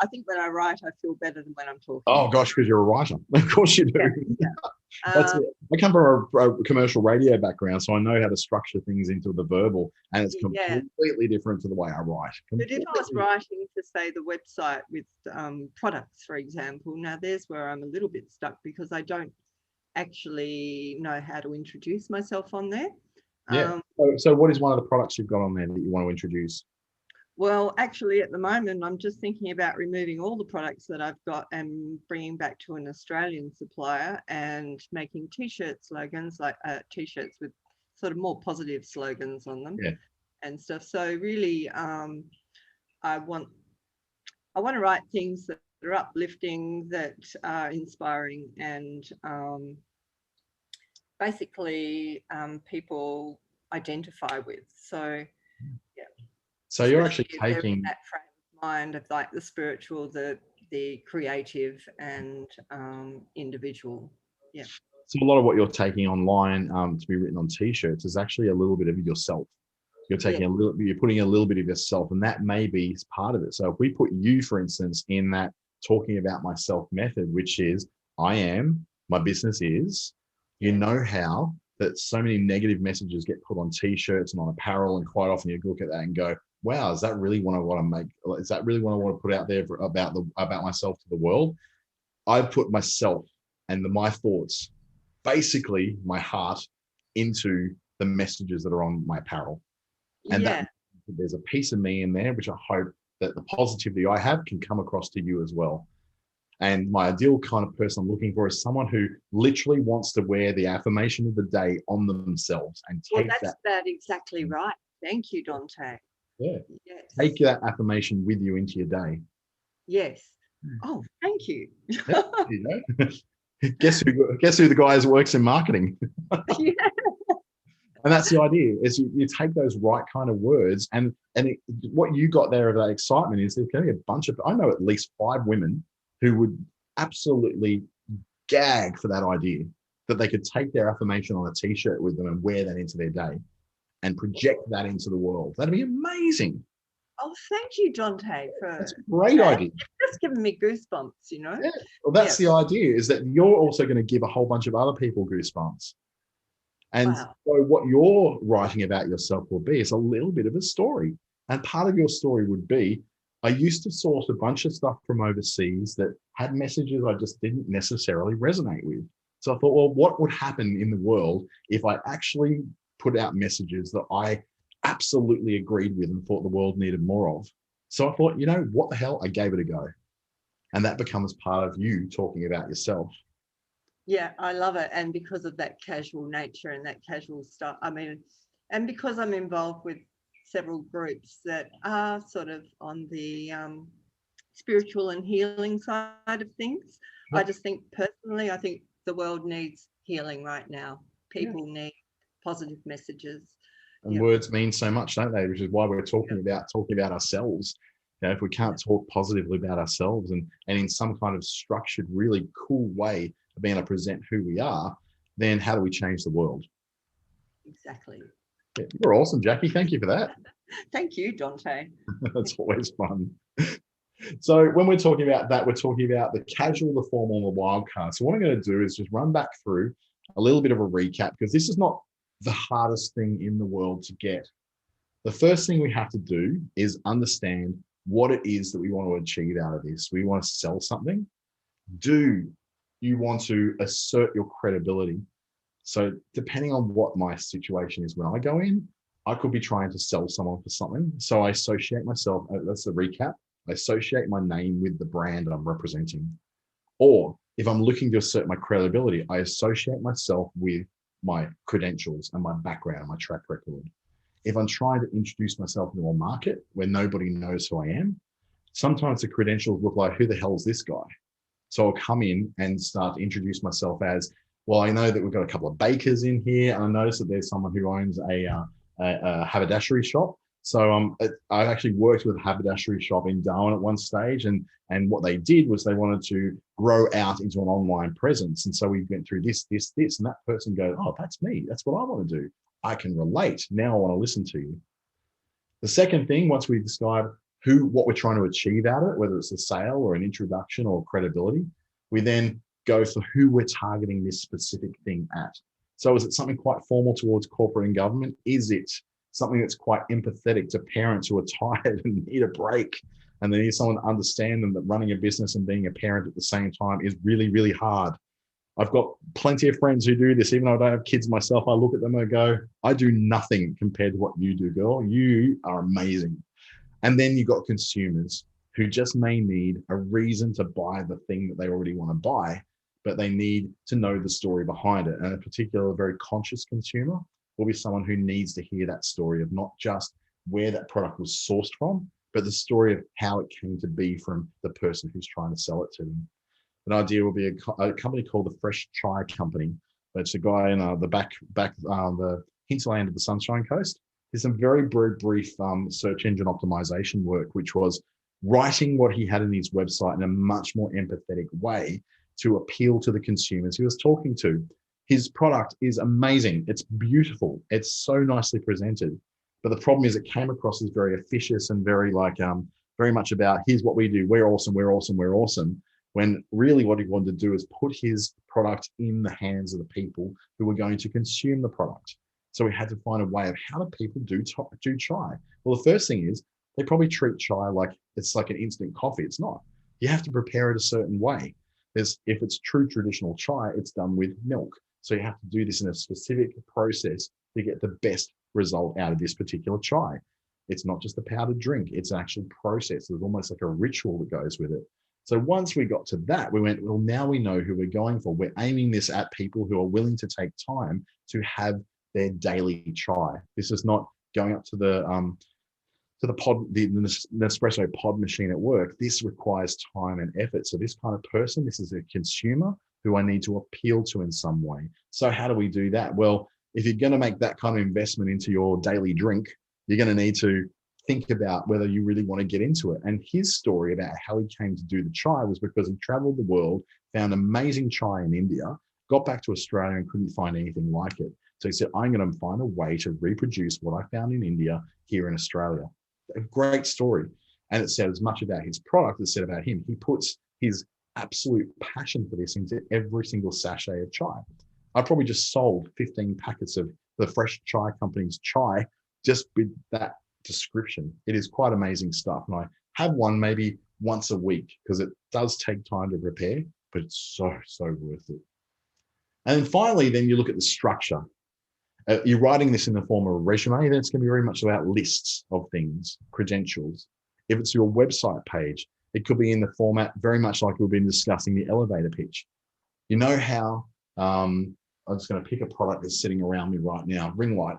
I think when I write, I feel better than when I'm talking. Oh gosh, because you're a writer. Of course you do. Yeah. That's it. I come from a commercial radio background, so I know how to structure things into the verbal, and it's completely different to the way I write. But if I was writing to, say, the website with products, for example, now there's where I'm a little bit stuck because I don't actually know how to introduce myself on there. Yeah. So what is one of the products you've got on there that you want to introduce? Well, actually, at the moment, I'm just thinking about removing all the products that I've got and bringing back to an Australian supplier and making T-shirt slogans, like T-shirts with sort of more positive slogans on them and stuff. So really, I want to write things that are uplifting, that are inspiring, and basically people identify with. So yeah. So you're actually taking that frame of mind of like the spiritual, the creative, and individual. Yeah. So a lot of what you're taking online to be written on T-shirts is actually a little bit of yourself. You're taking you're putting a little bit of yourself, and that may be part of it. So if we put you, for instance, in that talking about myself method, which is I am, my business is, you know how that so many negative messages get put on t-shirts and on apparel, and quite often you look at that and go, wow, is that really what I want to make? Is that really what I want to put out there about myself to the world? I've put myself and my thoughts, basically my heart, into the messages that are on my apparel. And that there's a piece of me in there, which I hope that the positivity I have can come across to you as well. And my ideal kind of person I'm looking for is someone who literally wants to wear the affirmation of the day on themselves and take that's exactly right. Thank you, Dante. Yeah. Yes. Take that affirmation with you into your day. Yes. Oh, thank you. Yeah, you know? Guess who the guy is that works in marketing? Yeah. And that's the idea, is you take those right kind of words, and what you got there of that excitement is there's going to be a bunch of, I know at least 5 women who would absolutely gag for that idea, that they could take their affirmation on a t-shirt with them and wear that into their day and project that into the world. That'd be amazing. Oh, thank you, Dante. That's a great idea. It's just giving me goosebumps, you know? Yeah. Well, that's the idea, is that you're also going to give a whole bunch of other people goosebumps. And so what you're writing about yourself will be is a little bit of a story. And part of your story would be, I used to source a bunch of stuff from overseas that had messages I just didn't necessarily resonate with. So I thought, well, what would happen in the world if I actually put out messages that I absolutely agreed with and thought the world needed more of? So I thought, you know, what the hell? I gave it a go. And that becomes part of you talking about yourself. Yeah, I love it. And because of that casual nature and that casual stuff, I mean, and because I'm involved with several groups that are sort of on the spiritual and healing side of things, I just think personally, I think the world needs healing right now. People need positive messages. And words mean so much, don't they? Which is why we're talking about ourselves. You know, if we can't talk positively about ourselves and in some kind of structured, really cool way of being able to present who we are, then how do we change the world? Exactly. Yeah, you're awesome, Jackie. Thank you for that. Thank you, Dante. That's always fun. So when we're talking about that, we're talking about the casual, the formal, and the wild card. So what I'm going to do is just run back through a little bit of a recap, because this is not the hardest thing in the world to get. The first thing we have to do is understand what it is that we want to achieve out of this. We want to sell something. Do you want to assert your credibility? So depending on what my situation is when I go in, I could be trying to sell someone for something. So I associate myself, that's the recap, I associate my name with the brand I'm representing. Or if I'm looking to assert my credibility, I associate myself with my credentials and my background and my track record. If I'm trying to introduce myself into a market where nobody knows who I am, sometimes the credentials look like, who the hell is this guy? So I'll come in and start to introduce myself as, well, I know that we've got a couple of bakers in here, and I noticed that there's someone who owns a haberdashery shop. So I actually worked with a haberdashery shop in Darwin at one stage, and what they did was they wanted to grow out into an online presence. And so we went through this, and that person goes, oh, that's me. That's what I want to do. I can relate. Now I want to listen to you. The second thing, once we describe what we're trying to achieve out of it, whether it's a sale or an introduction or credibility, we then go for who we're targeting this specific thing at. So is it something quite formal towards corporate and government? Is it something that's quite empathetic to parents who are tired and need a break, and they need someone to understand them, that running a business and being a parent at the same time is really, really hard? I've got plenty of friends who do this. Even though I don't have kids myself, I look at them and go, I do nothing compared to what you do, girl. You are amazing. And then you've got consumers who just may need a reason to buy the thing that they already want to buy, but they need to know the story behind it. And a particular very conscious consumer will be someone who needs to hear that story of not just where that product was sourced from, but the story of how it came to be from the person who's trying to sell it to them. An idea will be a company called the Fresh Chai Company. It's a guy in the hinterland of the Sunshine Coast. There's some very brief search engine optimization work, which was writing what he had in his website in a much more empathetic way to appeal to the consumers he was talking to. His product is amazing. It's beautiful. It's so nicely presented. But the problem is it came across as very officious and very much about, here's what we do. We're awesome. We're awesome. We're awesome. when really what he wanted to do is put his product in the hands of the people who were going to consume the product. So we had to find a way of how do people do chai? Well, the first thing is they probably treat chai like it's like an instant coffee. It's not. You have to prepare it a certain way. If it's true traditional chai, it's done with milk. So you have to do this in a specific process to get the best result out of this particular chai. It's not just a powdered drink. It's an actual process. There's almost like a ritual that goes with it. So once we got to that, we went, well, now we know who we're going for. We're aiming this at people who are willing to take time to have their daily chai. This is not going up to the Nespresso pod machine at work. This requires time and effort. So this kind of person, this is a consumer who I need to appeal to in some way. So how do we do that? Well, if you're going to make that kind of investment into your daily drink, you're going to need to think about whether you really want to get into it. And his story about how he came to do the chai was because he traveled the world, found amazing chai in India, got back to Australia and couldn't find anything like it. So he said, I'm going to find a way to reproduce what I found in India here in Australia. A great story. And it said as much about his product as it said about him. He puts his absolute passion for this into every single sachet of chai. I probably just sold 15 packets of the Fresh Chai Company's chai just with that description. It is quite amazing stuff. And I have one maybe once a week because it does take time to prepare, but it's so worth it. And then finally, then you look at the structure. You're writing this in the form of a resume, then it's going to be very much about lists of things, credentials. If it's your website page, it could be in the format very much like we've been discussing the elevator pitch. You know how, I'm just going to pick a product that's sitting around me right now, ring light.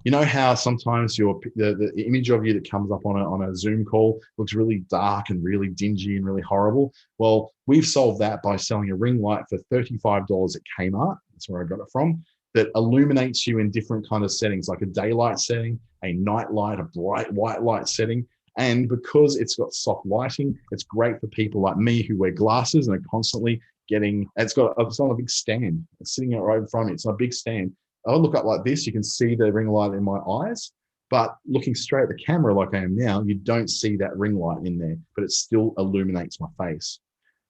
You know how sometimes the image of you that comes up on a Zoom call looks really dark and really dingy and really horrible? Well, we've solved that by selling a ring light for $35 at Kmart. That's where I got it from. That illuminates you in different kind of settings, like a daylight setting, a night light, a bright white light setting. And because it's got soft lighting, it's great for people like me who wear glasses and are constantly it's on a big stand. It's sitting right in front of me. It's on a big stand. I'll look up like this. You can see the ring light in my eyes, but looking straight at the camera like I am now, you don't see that ring light in there, but it still illuminates my face.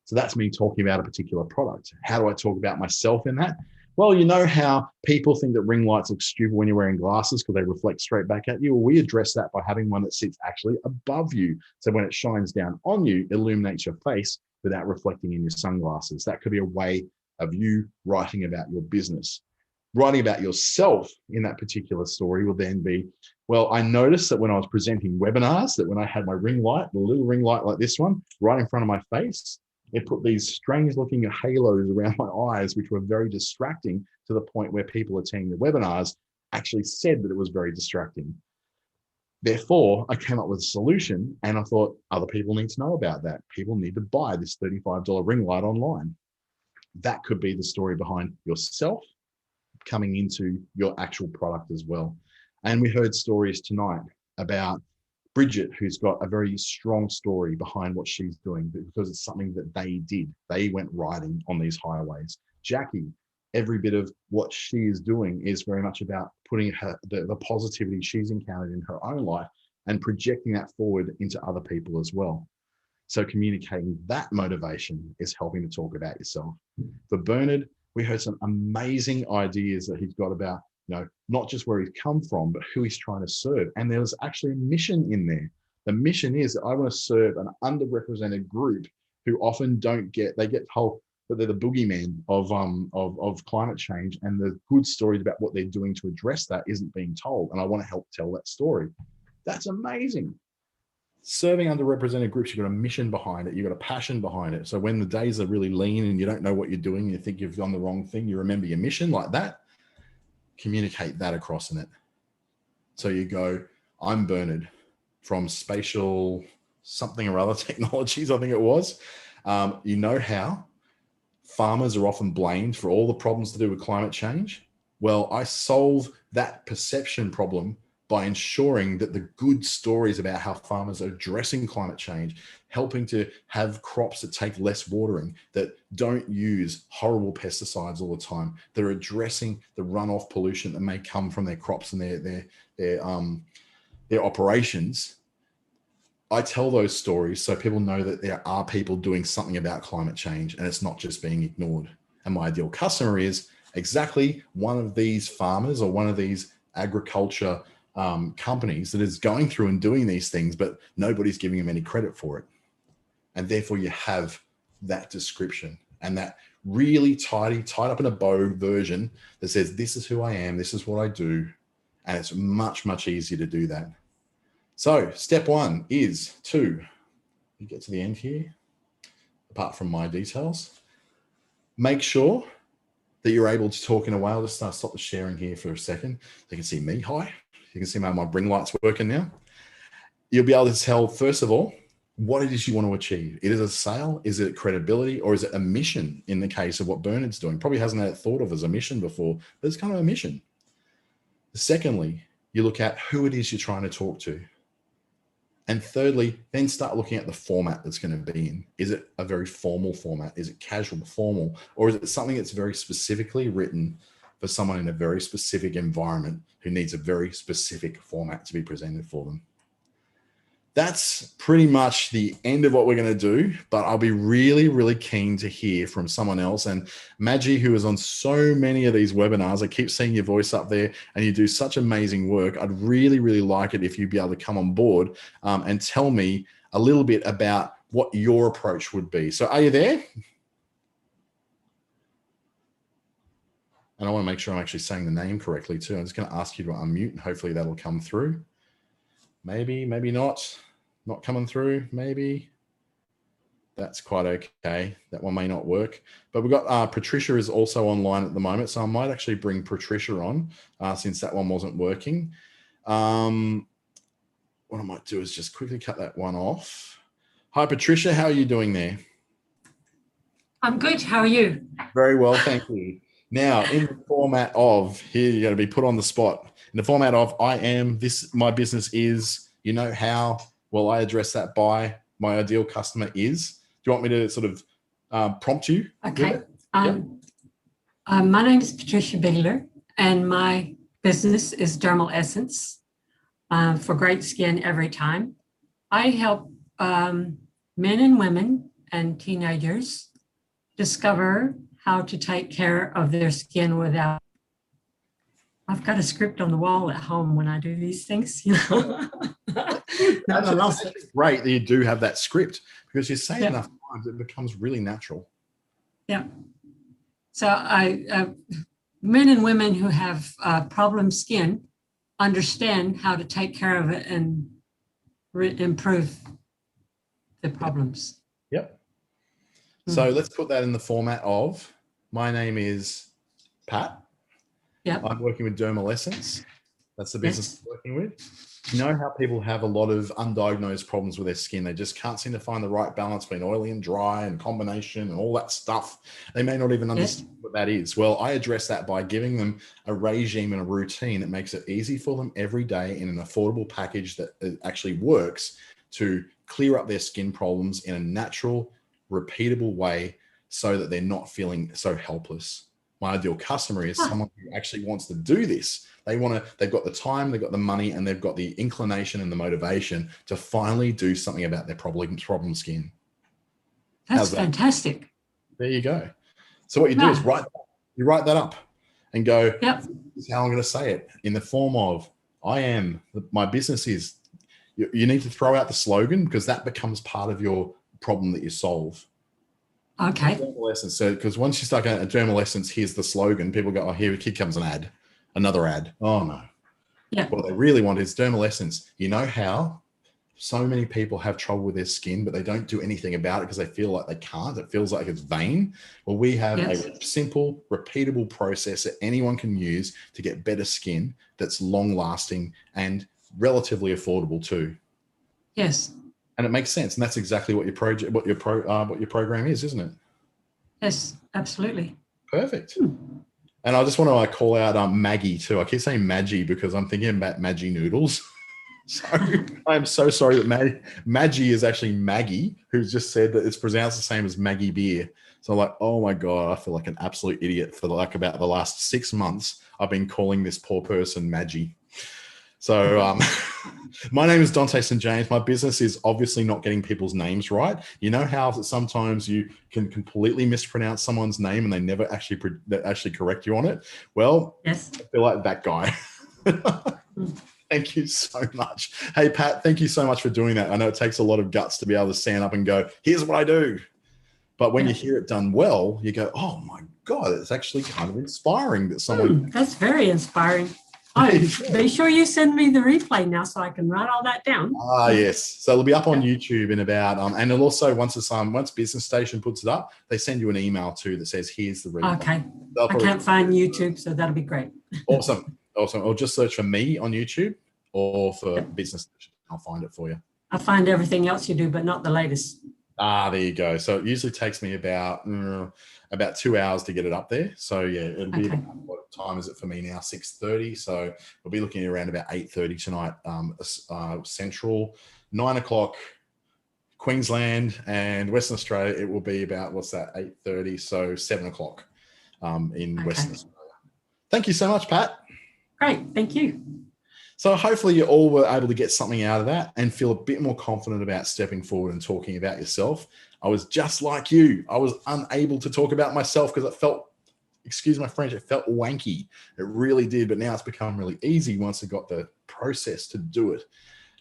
So that's me talking about a particular product. How do I talk about myself in that? Well, you know how people think that ring lights look stupid when you're wearing glasses because they reflect straight back at you? Well, we address that by having one that sits actually above you. So when it shines down on you, it illuminates your face without reflecting in your sunglasses. That could be a way of you writing about your business. Writing about yourself in that particular story will then be, well, I noticed that when I was presenting webinars, that when I had my ring light, the little ring light like this one, right in front of my face, it put these strange looking halos around my eyes, which were very distracting to the point where people attending the webinars actually said that it was very distracting. Therefore, I came up with a solution and I thought other people need to know about that. People need to buy this $35 ring light online. That could be the story behind yourself coming into your actual product as well. And we heard stories tonight about Bridget, who's got a very strong story behind what she's doing because it's something that they did. They went riding on these highways. Jackie, every bit of what she is doing is very much about putting the positivity she's encountered in her own life and projecting that forward into other people as well. So communicating that motivation is helping to talk about yourself. For Bernard, we heard some amazing ideas that he's got about, not just where he's come from, but who he's trying to serve. And there was actually a mission in there. The mission is that I want to serve an underrepresented group who often they get told that they're the boogeyman of climate change, and the good stories about what they're doing to address that isn't being told. And I want to help tell that story. That's amazing. Serving underrepresented groups, you've got a mission behind it. You've got a passion behind it. So when the days are really lean and you don't know what you're doing, you think you've done the wrong thing, you remember your mission like that, communicate that across in it. So you go, I'm Bernard from Spatial something or other technologies, I think it was. You know how farmers are often blamed for all the problems to do with climate change? Well, I solve that perception problem by ensuring that the good stories about how farmers are addressing climate change, helping to have crops that take less watering, that don't use horrible pesticides all the time, that are addressing the runoff pollution that may come from their crops and their operations, I tell those stories so people know that there are people doing something about climate change and it's not just being ignored. And my ideal customer is exactly one of these farmers or one of these agriculture companies that is going through and doing these things, but nobody's giving them any credit for it. And therefore you have that description and that really tied up in a bow version that says, this is who I am, this is what I do. And it's much, much easier to do that. So step one is to, you get to the end here, apart from my details, make sure that you're able to talk in a way. I'll just stop the sharing here for a second. So you can see me, hi. You can see how my ring light's working now. You'll be able to tell, first of all, what it is you want to achieve. Is it a sale? Is it credibility? Or is it a mission in the case of what Bernard's doing? Probably hasn't had it thought of as a mission before, but it's kind of a mission. Secondly, you look at who it is you're trying to talk to. And thirdly, then start looking at the format that's going to be in. Is it a very formal format? Is it casual, formal? Or is it something that's very specifically written for someone in a very specific environment who needs a very specific format to be presented for them? That's pretty much the end of what we're going to do, but I'll be really, really keen to hear from someone else. And Maggie, who is on so many of these webinars, I keep seeing your voice up there and you do such amazing work. I'd really, really like it if you'd be able to come on board and tell me a little bit about what your approach would be. So are you there? And I want to make sure I'm actually saying the name correctly too. I'm just going to ask you to unmute and hopefully that'll come through. Maybe, maybe not. Not coming through, maybe. That's quite okay. That one may not work. But we've got Patricia is also online at the moment. So I might actually bring Patricia on since that one wasn't working. What I might do is just quickly cut that one off. Hi, Patricia. How are you doing there? I'm good. How are you? Very well, thank you. Now, in the format of, here you're going to be put on the spot. In the format of I am, this, my business is, you know how, well, I address that by my ideal customer is. Do you want me to sort of prompt you? Okay. My name is Patricia Bigler and my business is Dermal Essence for great skin every time. I help men and women and teenagers discover how to take care of their skin without. I've got a script on the wall at home when I do these things, you know. That's great that you do have that script because you say it enough times, it becomes really natural. Yeah. So men and women who have problem skin understand how to take care of it and improve the problems. Yep. So let's put that in the format of, my name is Pat. Yep. I'm working with Dermal Essence. That's the business I'm working with. You know how people have a lot of undiagnosed problems with their skin. They just can't seem to find the right balance between oily and dry and combination and all that stuff. They may not even understand what that is. Well, I address that by giving them a regime and a routine that makes it easy for them every day in an affordable package that actually works to clear up their skin problems in a natural, repeatable way so that they're not feeling so helpless. My ideal customer is someone who actually wants to do this. They've got the time, they've got the money, and they've got the inclination and the motivation to finally do something about their problem skin. That's fantastic. There you go. So what you do is write that up and go, yep. This is how I'm going to say it in the form of, I am, my business is. You need to throw out the slogan because that becomes part of your problem that you solve. Okay. Dermal Essence. So, because once you start going, Dermal Essence, here's the slogan. People go, oh, here comes an ad, another ad. Oh no. Yeah. What they really want is Dermal Essence. You know how so many people have trouble with their skin, but they don't do anything about it because they feel like they can't. It feels like it's vain. Well, we have a simple, repeatable process that anyone can use to get better skin that's long lasting and relatively affordable too. Yes. And it makes sense. And that's exactly what your project, what your program is, isn't it? Yes, absolutely. Perfect. And I just want to call out Maggie too. I keep saying Maggie because I'm thinking about Maggie noodles. So I'm so sorry that Maggie is actually Maggie, who's just said that it's pronounced the same as Maggie beer. So I'm like, oh my God, I feel like an absolute idiot for like about the last 6 months. I've been calling this poor person Maggie. So my name is Dante St. James. My business is obviously not getting people's names right. You know how sometimes you can completely mispronounce someone's name and they never actually correct you on it? Well, Yes. I feel like that guy. Thank you so much. Hey, Pat, thank you so much for doing that. I know it takes a lot of guts to be able to stand up and go, here's what I do. But when you hear it done well, you go, oh my God, it's actually kind of inspiring that someone. That's very inspiring. Oh, be sure you send me the replay now so I can write all that down. Yes. So it'll be up on YouTube in about, and it'll also, once Business Station puts it up, they send you an email too that says, here's the replay. Okay. I can't find YouTube, so that'll be great. Awesome. Or just search for me on YouTube or for Business Station. I'll find it for you. I find everything else you do, but not the latest. There you go. So it usually takes me about 2 hours to get it up there. So yeah, it'll be about, what time is it for me now? 6:30. So we'll be looking at around about 8:30 tonight, Central, 9 o'clock Queensland, and Western Australia. It will be about, 8:30. So 7 o'clock in Western Australia. Thank you so much, Pat. Great. Thank you. So hopefully you all were able to get something out of that and feel a bit more confident about stepping forward and talking about yourself. I was just like you. I was unable to talk about myself because it felt, excuse my French, it felt wanky. It really did. But now it's become really easy once I got the process to do it.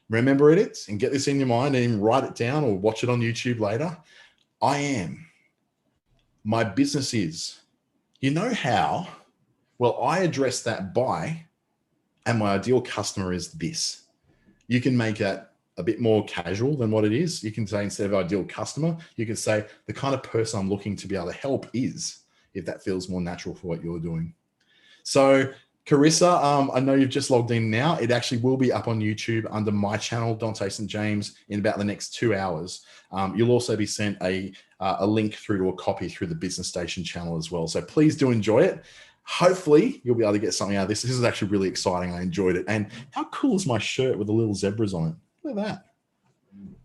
Remember it and get this in your mind and even write it down or watch it on YouTube later. I am. My business is. You know how? Well, I address that by, and my ideal customer is this. You can make that a bit more casual than what it is. You can say, instead of ideal customer, you can say the kind of person I'm looking to be able to help is, if that feels more natural for what you're doing. So Carissa, I know you've just logged in now. It actually will be up on YouTube under my channel, Dante St. James, in about the next 2 hours. You'll also be sent a link through to a copy through the Business Station channel as well. So please do enjoy it. Hopefully you'll be able to get something out of this. This is actually really exciting. I enjoyed it. And how cool is my shirt with the little zebras on it? Look at that.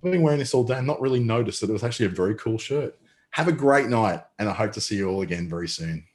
I've been wearing this all day and not really noticed that it was actually a very cool shirt. Have a great night, and I hope to see you all again very soon.